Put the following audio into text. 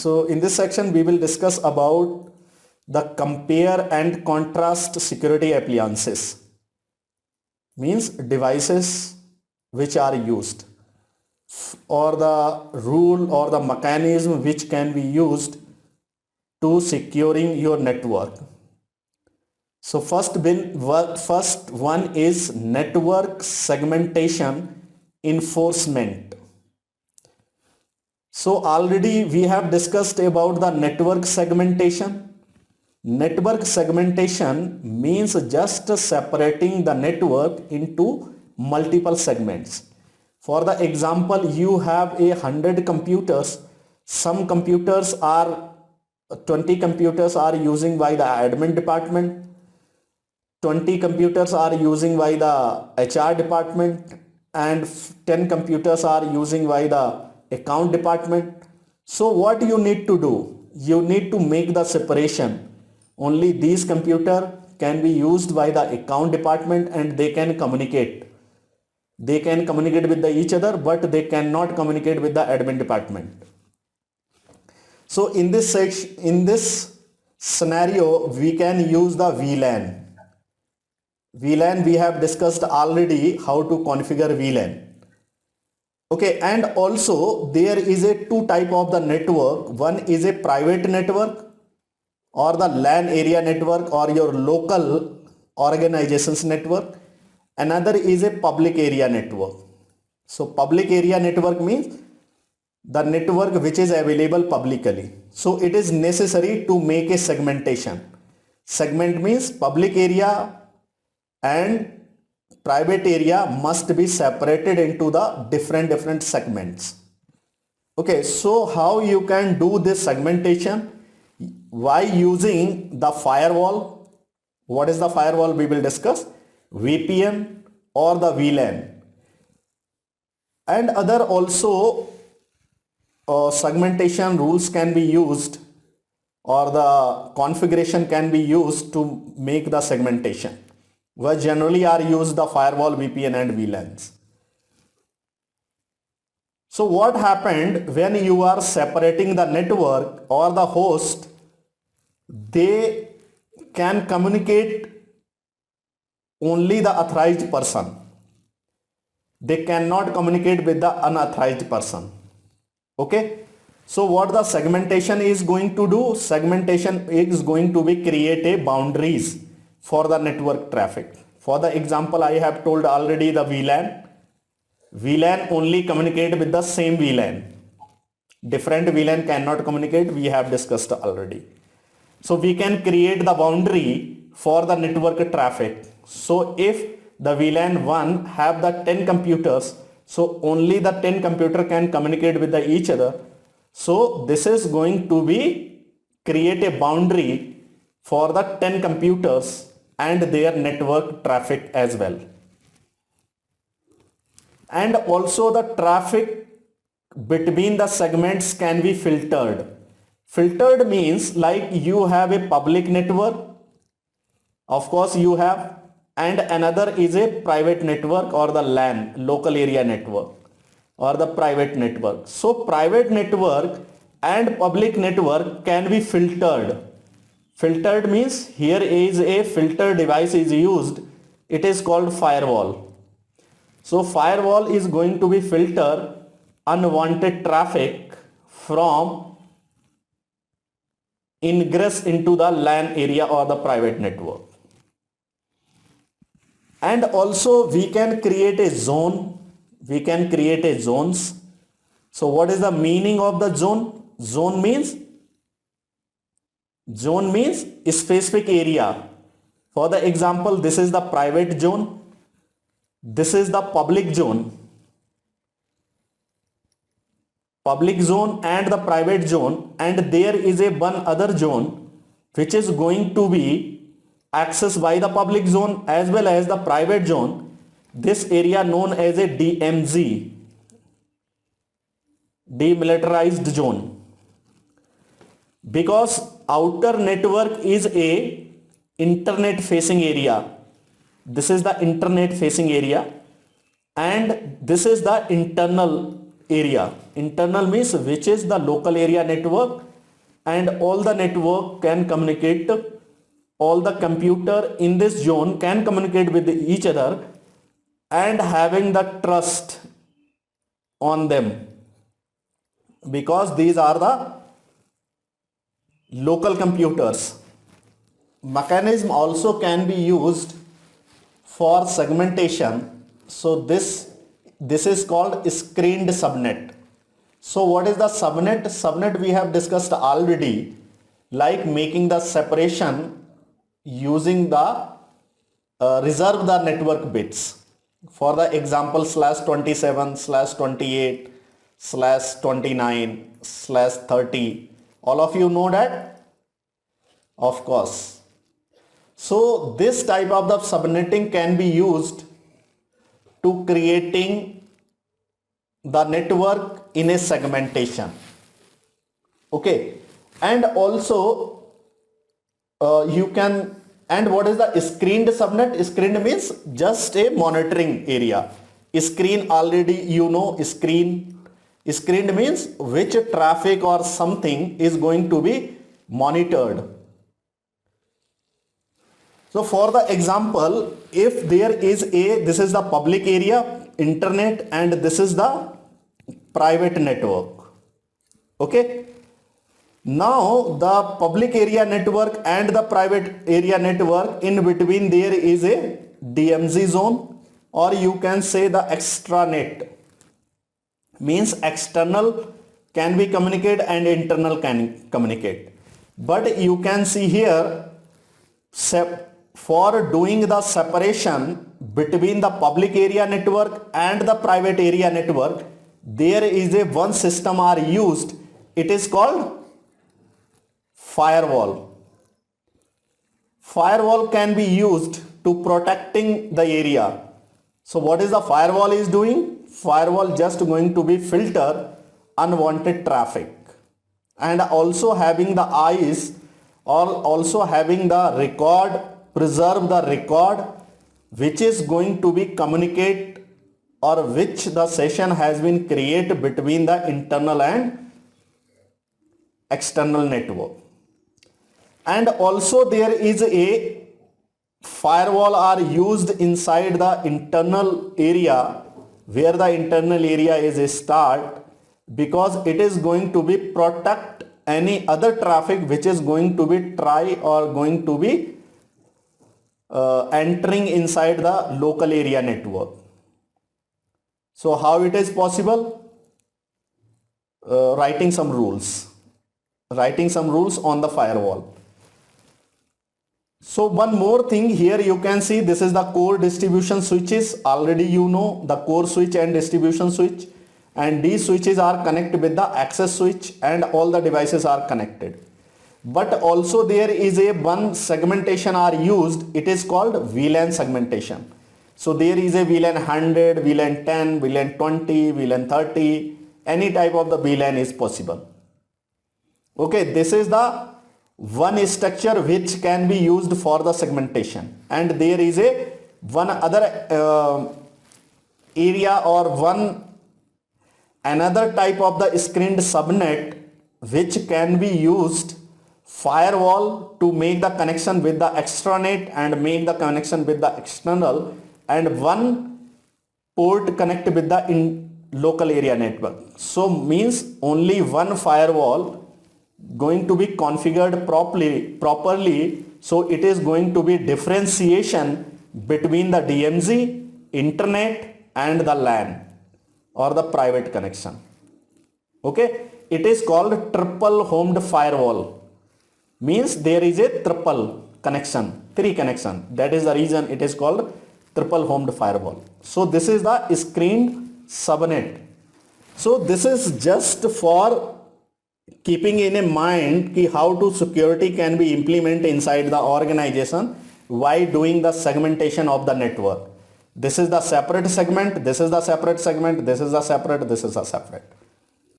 So in this section we will discuss about the compare and contrast security appliances, means devices which are used, or the rule or the mechanism which can be used to securing your network. So first one is network segmentation enforcement. So already we have discussed about the network segmentation. Network segmentation means just separating the network into multiple segments. For the example, you have 100 computers. Some computers are 20 computers are using by the admin department, 20 computers are using by the HR department, and 10 computers are using by the account department. So what you need to do? You need to make the separation. Only these computers can be used by the account department and they can communicate. They can communicate with each other, but they cannot communicate with the admin department. So in this section, in this scenario, we can use the VLAN. VLAN we have discussed already how to configure VLAN. Okay, and also there is a two type of the network. One is a private network or the LAN area network or your local organizations network. Another is a public area network. So public area network means the network which is available publicly. So it is necessary to make a segmentation. Segment means public area and private area must be separated into the different segments. Okay, so how you can do this segmentation? By using the firewall. What is the firewall? We will discuss. VPN or the VLAN, and other also segmentation rules can be used, or the configuration can be used to make the segmentation. Where generally are used the firewall, VPN and VLANs. So what happened when you are separating the network or the host? They can communicate only the authorized person. They cannot communicate with the unauthorized person. Okay. So what the segmentation is going to do? Segmentation is going to be create a boundaries for the network traffic. For the example, I have told already the VLAN. VLAN only communicate with the same VLAN. Different VLAN cannot communicate. We have discussed already. So we can create the boundary for the network traffic. So if the VLAN 1 have the 10 computers, so only the 10 computer can communicate with each other. So this is going to be create a boundary for the 10 computers and their network traffic as well. And also the traffic between the segments can be filtered. Filtered means like you have a public network, of course you have, and another is a private network or the LAN, local area network, or the private network. So private network and public network can be filtered. Filtered means here is a filter device is used. It is called firewall. So firewall is going to be filter unwanted traffic from ingress into the LAN area or the private network. And also we can create a zone. We can create a zones. So what is the meaning of the zone? Zone means a specific area. For the example, this is the private zone. This is the public zone. Public zone and the private zone, and there is a one other zone which is going to be accessed by the public zone as well as the private zone. This area known as a DMZ, demilitarized zone, because outer network is a internet facing area. This is the internet facing area and this is the internal area. Internal means which is the local area network and all the network can communicate, all the computer in this zone can communicate with each other and having the trust on them, because these are the local computers. Mechanism also can be used for segmentation. So this is called screened subnet. So what is the subnet? Subnet we have discussed already, like making the separation using the reserve the network bits. For the example /27/28/29/30, all of you know that, of course. So this type of the subnetting can be used to creating the network in a segmentation. Okay, and also you can, and what is the screened subnet? Screened means just a monitoring area. Screen already you know, screened means which traffic or something is going to be monitored. So for the example, if there is this is the public area, internet, and this is the private network. Okay. Now the public area network and the private area network, in between there is a DMZ zone, or you can say the extranet, means external can be communicated and internal can communicate. But you can see here, for doing the separation between the public area network and the private area network, there is a one system are used. It is called firewall. Firewall can be used to protecting the area. So what is the firewall is doing? Firewall just going to be filter unwanted traffic, and also having the eyes, or also having the record, preserve the record which is going to be communicate, or which the session has been created between the internal and external network. And also there is a firewall are used inside the internal area, where the internal area is a start, because it is going to be protect any other traffic which is going to be try or going to be entering inside the local area network. So how it is possible? Writing some rules on the firewall. So one more thing here, you can see this is the core distribution switches. Already you know the core switch and distribution switch, and these switches are connected with the access switch, and all the devices are connected. But also there is a one segmentation are used. It is called VLAN segmentation. So there is a VLAN 100, VLAN 10, VLAN 20, VLAN 30, any type of the VLAN is possible. Okay, this is the one structure which can be used for the segmentation, and there is a one other area or one another type of the screened subnet which can be used firewall to make the connection with the extranet and make the connection with the external, and one port connect with the local area network. So means only one firewall going to be configured properly, so it is going to be differentiation between the DMZ, internet, and the LAN or the private connection. Okay, it is called triple homed firewall, means there is a triple connection, 3 connection. That is the reason it is called triple homed firewall. So this is the screened subnet. So this is just for keeping in mind ki how to security can be implemented inside the organization while doing the segmentation of the network. This is the separate segment, this is the separate segment, this is the separate, this is a separate.